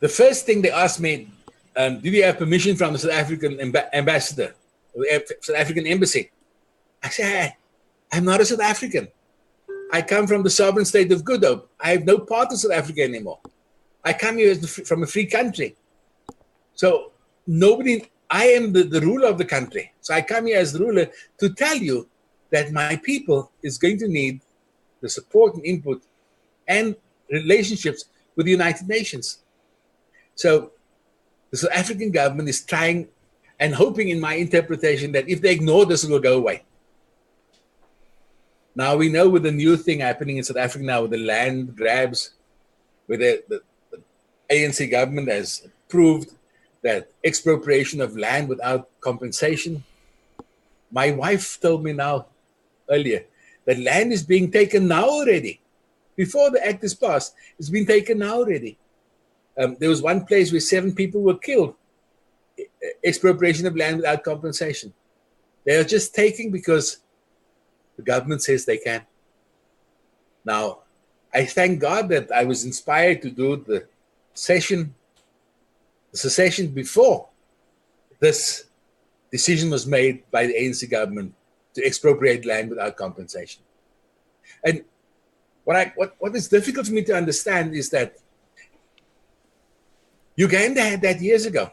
The first thing they asked me, did you have permission from the South African ambassador, or the South African embassy? I said, I'm not a South African. I come from the sovereign state of Good Hope. I have no part of South Africa anymore. I come here from a free country. So I am the ruler of the country. So I come here as the ruler to tell you that my people is going to need the support and input and relationships with the United Nations. So the South African government is trying and hoping, in my interpretation, that if they ignore this, it will go away. Now we know with the new thing happening in South Africa now, with the land grabs, where the ANC government has proved that expropriation of land without compensation. My wife told me now earlier that land is being taken now already. Before the act is passed, it's been taken now already. There was one place where 7 people were killed. Expropriation of land without compensation. They are just taking because the government says they can. Now, I thank God that I was inspired to do the secession before this decision was made by the ANC government to expropriate land without compensation. And what is difficult for me to understand is that Uganda had that years ago.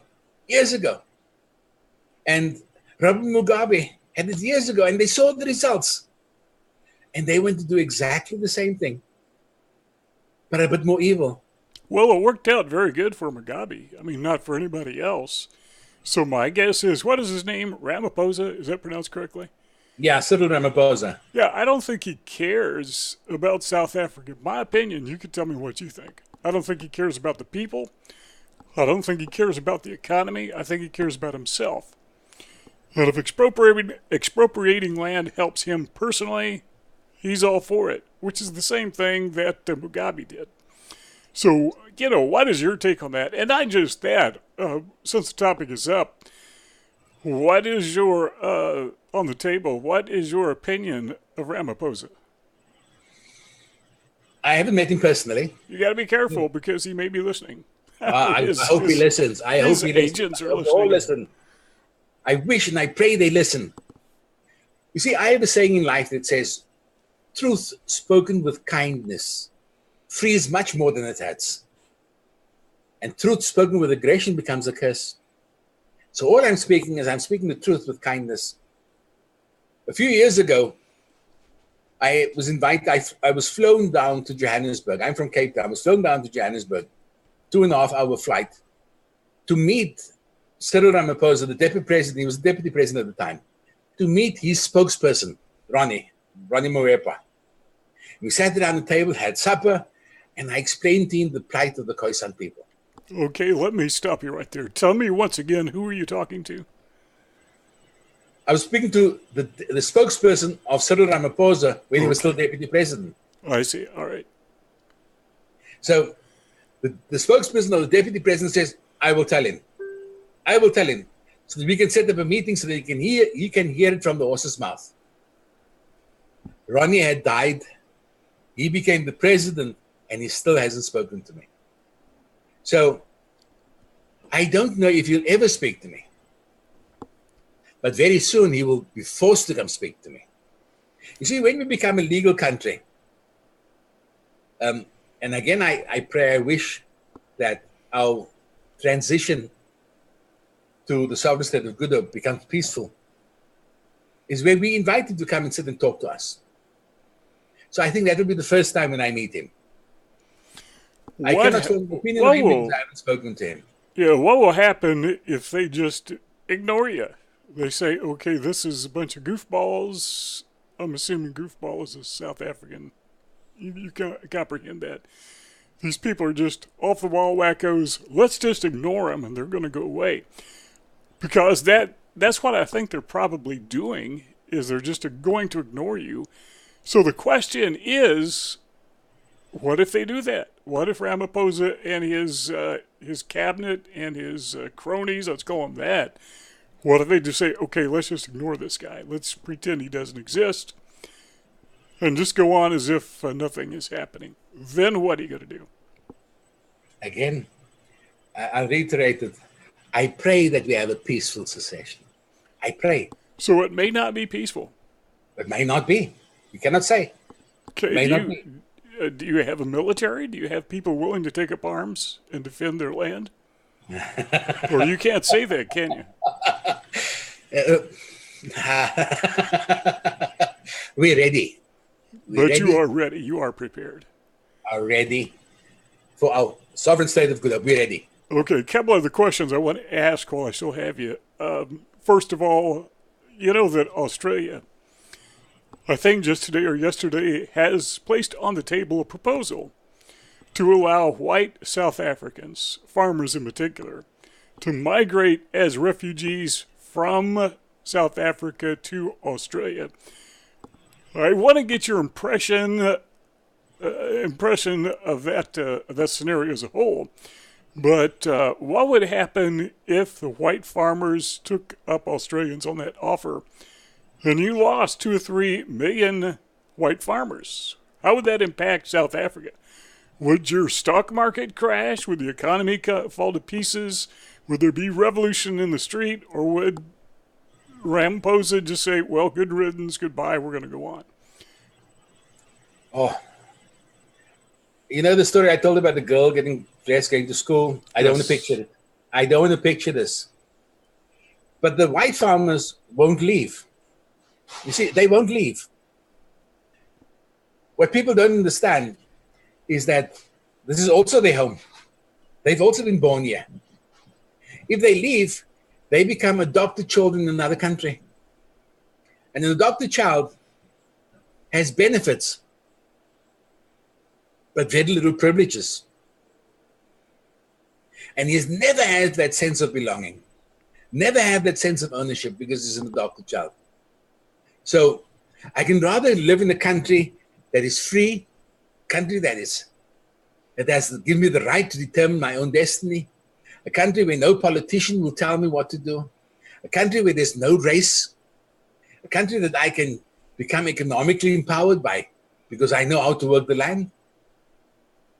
And Robert Mugabe had it years ago, and they saw the results. And they went to do exactly the same thing, but a bit more evil. Well, it worked out very good for Mugabe. I mean, not for anybody else. So my guess is, what is his name? Ramaphosa? Is that pronounced correctly? Yeah, Cyril Ramaphosa. Yeah, I don't think he cares about South Africa. In my opinion, you can tell me what you think. I don't think he cares about the people. I don't think he cares about the economy. I think he cares about himself. And if expropriating land helps him personally, he's all for it, which is the same thing that Mugabe did. So, what is your take on that? And not just that, since the topic is up, what is your, on the table, what is your opinion of Ramaphosa? I haven't met him personally. You got to be careful because he may be listening. I hope he listens. I hope he agents are listening. All listen. I wish and I pray they listen. You see, I have a saying in life that says, truth spoken with kindness frees much more than it hurts. And truth spoken with aggression becomes a curse. So all I'm speaking is I'm speaking the truth with kindness. A few years ago, I was invited, I was flown down to Johannesburg. I'm from Cape Town. I was flown down to Johannesburg, 2.5-hour flight, to meet Cyril Ramaphosa, the deputy president. He was the deputy president at the time, to meet his spokesperson, Ronnie Moepa. We sat around the table, had supper, and I explained to him the plight of the Khoisan people. Okay, let me stop you right there. Tell me once again, who are you talking to? I was speaking to the spokesperson of Cyril Ramaphosa when he was still deputy president. I see. All right. So the spokesperson of the deputy president says, I will tell him. I will tell him. So that we can set up a meeting so that he can hear it from the horse's mouth. Ronnie had died. He became the president, and he still hasn't spoken to me. So I don't know if he'll ever speak to me. But very soon he will be forced to come speak to me. You see, when we become a legal country, and again, I pray, I wish that our transition to the sovereign state of Good Hope becomes peaceful, is where we invite him to come and sit and talk to us. So I think that will be the first time when I meet him. I cannot form an opinion on him because I haven't spoken to him. Yeah, what will happen if they just ignore you? They say, okay, this is a bunch of goofballs. I'm assuming goofball is a South African. You can comprehend that. These people are just off-the-wall wackos. Let's just ignore them, and they're going to go away. Because that's what I think they're probably doing, is they're just going to ignore you. So the question is, what if they do that? What if Ramaphosa and his cabinet and his cronies, let's call them that, what if they just say, okay, let's just ignore this guy. Let's pretend he doesn't exist. and just go on as if nothing is happening. Then what are you going to do? Again, I'll reiterate it. I pray that we have a peaceful secession. I pray. So it may not be peaceful. It may not be. You cannot say. Okay, May not be. Do you have a military? Do you have people willing to take up arms and defend their land? Or you can't say that, can you? We're ready. You are ready. You are prepared. Are ready for our sovereign state of good. We're ready. Okay, a couple of the questions I want to ask while I still have you. First of all, you know that Australia, I think just today or yesterday, has placed on the table a proposal to allow white South Africans, farmers in particular, to migrate as refugees from South Africa to Australia. I want to get your impression of that scenario as a whole. But what would happen if the white farmers took up Australians on that offer and you lost 2 or 3 million white farmers? How would that impact South Africa? Would your stock market crash? Would the economy fall to pieces? Would there be revolution in the street? Or would Ramaphosa just say, well, good riddance, goodbye, we're going to go on? Oh, you know the story I told about the girl getting dressed, going to school? I don't want to picture it. I don't want to picture this. But the white farmers won't leave. You see, they won't leave. What people don't understand is that this is also their home. They've also been born here. If they leave, they become adopted children in another country. And an adopted child has benefits, but very little privileges. And he's never had that sense of belonging, never had that sense of ownership because he's an adopted child. So I can rather live in a country that is free, country that has given me the right to determine my own destiny, a country where no politician will tell me what to do, a country where there's no race, a country that I can become economically empowered by because I know how to work the land,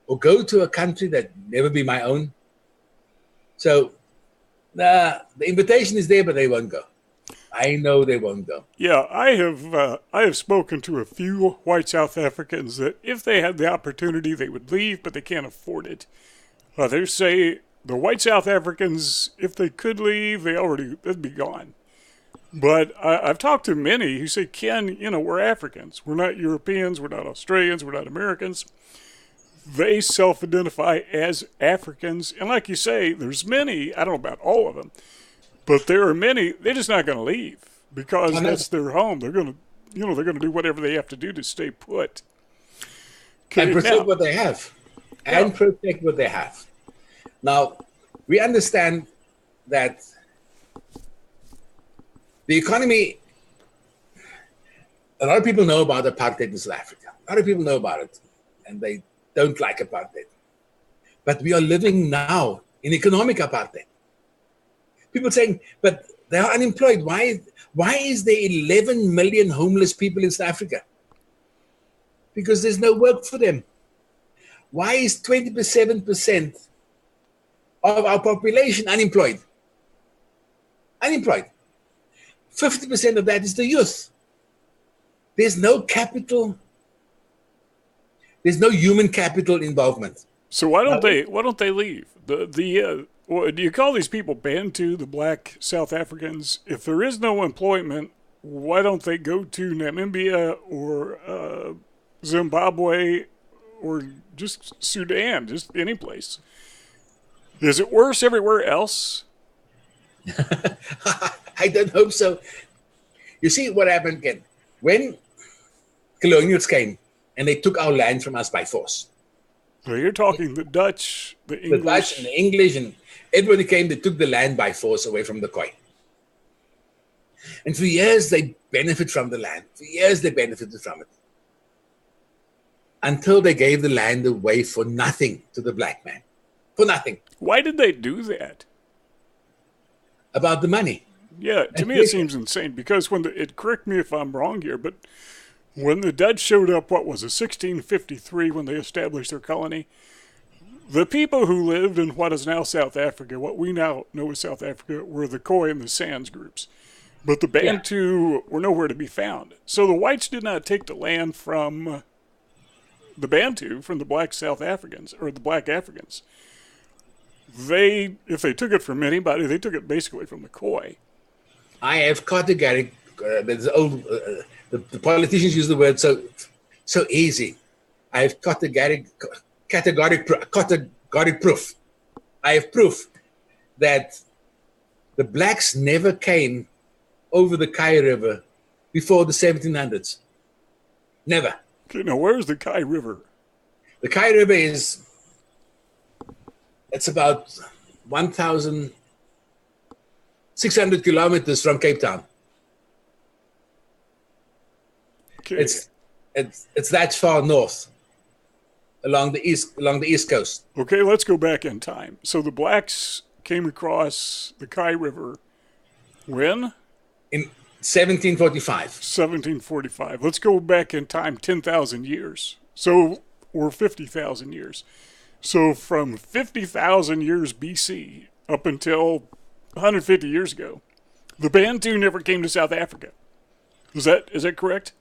or go to a country that never be my own. So the invitation is there, but they won't go. I know they won't go. Yeah, I have spoken to a few white South Africans that if they had the opportunity, they would leave, but they can't afford it. They say the white South Africans, if they could leave, they'd be gone. But I've talked to many who say, Ken, we're Africans. We're not Europeans. We're not Australians. We're not Americans. They self-identify as Africans. And like you say, there's many, I don't know about all of them, but there are many, they're just not going to leave because that's their home. They're going to do whatever they have to do to stay put. Okay, and protect what they have. And protect what they have. Now, we understand that the economy, a lot of people know about apartheid in South Africa. A lot of people know about it, and they don't like apartheid. But we are living now in economic apartheid. People saying, but they are unemployed. Why is there 11 million homeless people in South Africa? Because there's no work for them. Why is 27% of our population unemployed? Unemployed. 50% of that is the youth. There's no capital. There's no human capital involvement. So why don't they leave? Do you call these people Bantu, the black South Africans? If there is no employment, why don't they go to Namibia or Zimbabwe or just Sudan, just any place? Is it worse everywhere else? I don't hope so. You see what happened, Ken? When colonials came and they took our land from us by force. So you're talking the Dutch, the English. The Dutch and the English and everybody came, they took the land by force away from the Khoi. And for years they benefited from the land. For years they benefited from it. Until they gave the land away for nothing to the black man. For nothing. Why did they do that? About the money. Yeah, to me it seems insane because correct me if I'm wrong here, but When the Dutch showed up, what was it, 1653, when they established their colony, the people who lived in what is now South Africa, what we now know as South Africa, were the Khoi and the Sands groups. But the Bantu were nowhere to be found. So the whites did not take the land from the Bantu, from the black South Africans, or the black Africans. If they took it from anybody, they took it basically from the Khoi. I have categoric, the politicians use the word so easy. I have categoric proof. I have proof that the blacks never came over the Khoi River before the 1700s. Never. Okay, now where's the Khoi River? The Khoi River it's about 1,600 kilometers from Cape Town. Okay. It's that far north, along the east coast. Okay, let's go back in time. So the blacks came across the Khoi River when? In 1745. 1745. Let's go back in time 10,000 years. So we're 50,000 years. So from 50,000 years BC up until 150 years ago, the Bantu never came to South Africa. Is that correct?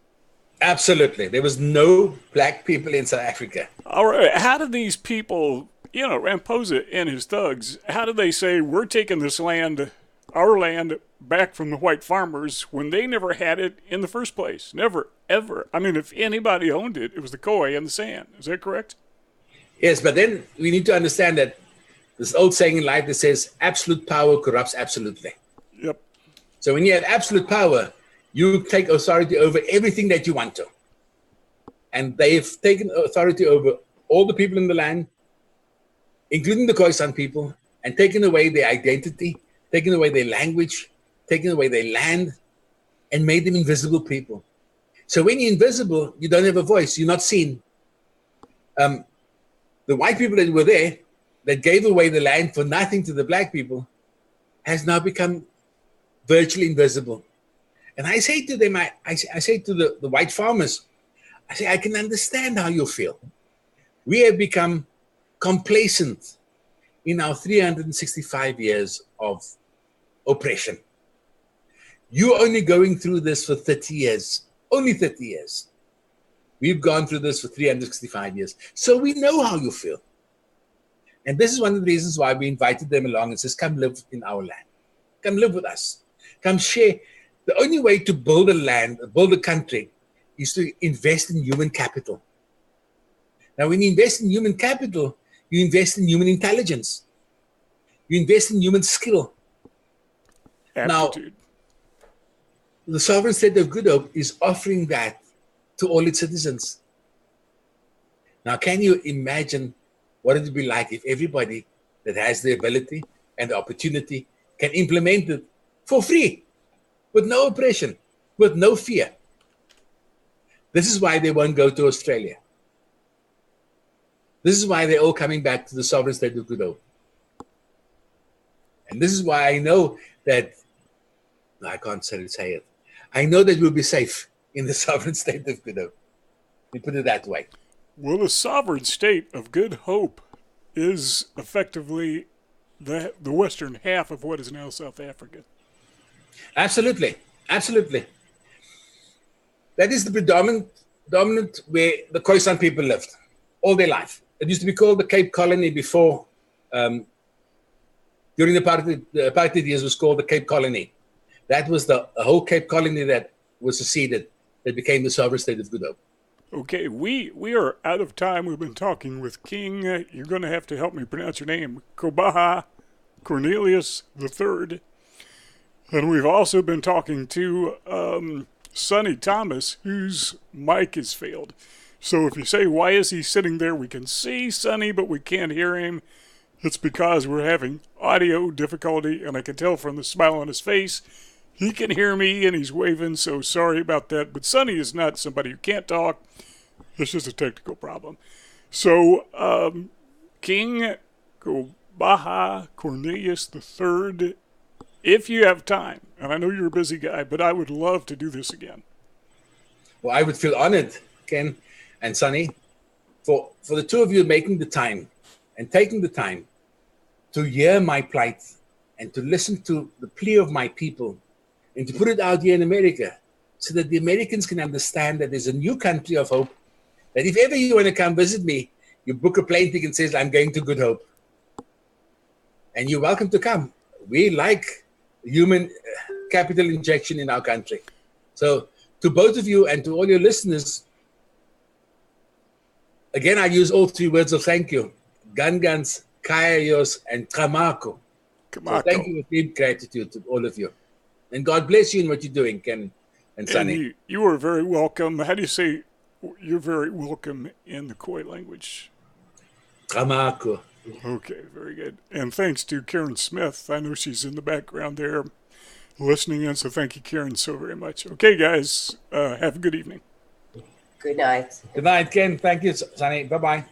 Absolutely. There was no black people in South Africa. All right. How did these people, Ramaphosa and his thugs, how did they say, we're taking this land, our land, back from the white farmers when they never had it in the first place? Never, ever. I mean, if anybody owned it, it was the Khoi and the Sand. Is that correct? Yes, but then we need to understand that this old saying in life that says absolute power corrupts absolutely. Yep. So when you have absolute power, you take authority over everything that you want to. And they've taken authority over all the people in the land, including the Khoisan people, and taken away their identity, taken away their language, taken away their land, and made them invisible people. So when you're invisible, you don't have a voice, you're not seen. The white people that were there, that gave away the land for nothing to the black people, has now become virtually invisible. And I say to them, I say to the white farmers, I say, I can understand how you feel. We have become complacent in our 365 years of oppression. You're only going through this for 30 years, only 30 years. We've gone through this for 365 years. So we know how you feel. And this is one of the reasons why we invited them along and says, come live in our land. Come live with us. Come share. The only way to build a land, build a country, is to invest in human capital. Now, when you invest in human capital, you invest in human intelligence. You invest in human skill. Aptitude. Now, the sovereign state of Good Hope is offering that to all its citizens. Now, can you imagine what it would be like if everybody that has the ability and the opportunity can implement it for free, with no oppression, with no fear? This is why they won't go to Australia. This is why they're all coming back to the sovereign state of Good Hope. And this is why I know that, no, I can't say it. I know that we'll be safe in the sovereign state of Good Hope. We put it that way. Well, the sovereign state of Good Hope is effectively the western half of what is now South Africa. Absolutely. Absolutely. That is the dominant where the Khoisan people lived all their life. It used to be called the Cape Colony before, during the apartheid years, was called the Cape Colony. That was the whole Cape Colony that was seceded, that became the sovereign state of Good Hope. Okay, we are out of time. We've been talking with King. You're going to have to help me pronounce your name. Hoebaha Cornelius III. And we've also been talking to Sonny Thomas, whose mic has failed. So if you say, why is he sitting there? We can see Sonny, but we can't hear him. It's because we're having audio difficulty, and I can tell from the smile on his face, he can hear me, and he's waving, so sorry about that. But Sonny is not somebody who can't talk. It's just a technical problem. So, King Hoebaha Cornelius III, if you have time, and I know you're a busy guy, but I would love to do this again. Well, I would feel honored, Ken and Sonny, for the two of you making the time and taking the time to hear my plight and to listen to the plea of my people and to put it out here in America so that the Americans can understand that there's a new country of hope, that if ever you want to come visit me, you book a plane ticket and says, I'm going to Good Hope. And you're welcome to come. We like human capital injection in our country. So to both of you and to all your listeners, again, I use all three words of thank you. Gangans, Kaios, and Tramako. So thank you with deep gratitude to all of you. And God bless you in what you're doing, Ken and Sonny. And you are very welcome. How do you say you're very welcome in the Khoi language? Tramako. Okay, very good. And thanks to Karin Smith. I know she's in the background there listening in, so thank you, Karin, so very much. Okay, guys, have a good evening. Good night. Good night, Ken. Thank you, Sonny. Bye-bye.